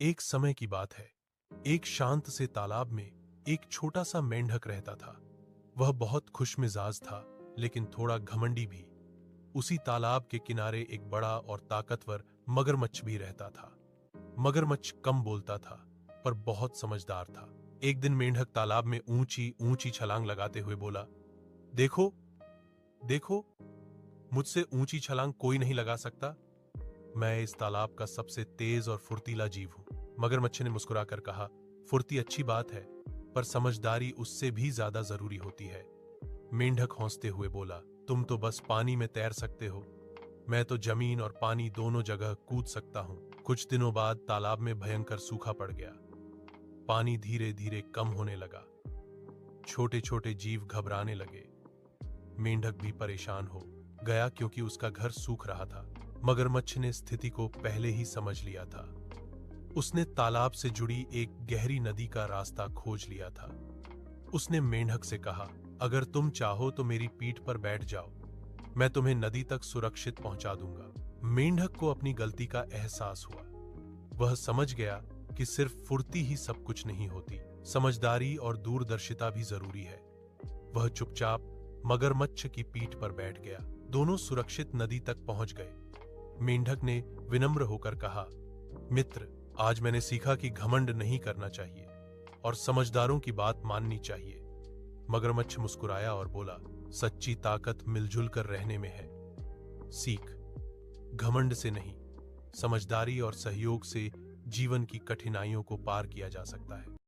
एक समय की बात है। एक शांत से तालाब में एक छोटा सा मेंढक रहता था। वह बहुत खुशमिजाज था, लेकिन थोड़ा घमंडी भी। उसी तालाब के किनारे एक बड़ा और ताकतवर मगरमच्छ भी रहता था। मगरमच्छ कम बोलता था, पर बहुत समझदार था। एक दिन मेंढक तालाब में ऊंची ऊंची छलांग लगाते हुए बोला, देखो देखो, मुझसे ऊंची छलांग कोई नहीं लगा सकता। मैं इस तालाब का सबसे तेज और फुर्तीला जीव हूं। मगरमच्छ ने मुस्कुराकर कहा, फुर्ती अच्छी बात है, पर समझदारी उससे भी ज्यादा जरूरी होती है। मेंढक हंसते हुए बोला, तुम तो बस पानी में तैर सकते हो, मैं तो जमीन और पानी दोनों जगह कूद सकता हूं। कुछ दिनों बाद तालाब में भयंकर सूखा पड़ गया। पानी धीरे धीरे कम होने लगा। छोटे छोटे जीव घबराने लगे। मेंढक भी परेशान हो गया, क्योंकि उसका घर सूख रहा था। मगरमच्छ ने स्थिति को पहले ही समझ लिया था। उसने तालाब से जुड़ी एक गहरी नदी का रास्ता खोज लिया था। उसने मेंढक से कहा, अगर तुम चाहो तो मेरी पीठ पर बैठ जाओ, मैं तुम्हें नदी तक सुरक्षित पहुंचा दूंगा। मेंढक को अपनी गलती का एहसास हुआ। वह समझ गया कि सिर्फ फुर्ती ही सब कुछ नहीं होती, समझदारी और दूरदर्शिता भी जरूरी है। वह चुपचाप मगरमच्छ की पीठ पर बैठ गया। दोनों सुरक्षित नदी तक पहुंच गए। मेंढक ने विनम्र होकर कहा, मित्र, आज मैंने सीखा कि घमंड नहीं करना चाहिए और समझदारों की बात माननी चाहिए। मगरमच्छ मुस्कुराया और बोला, सच्ची ताकत मिलजुल कर रहने में है। सीख, घमंड से नहीं, समझदारी और सहयोग से जीवन की कठिनाइयों को पार किया जा सकता है।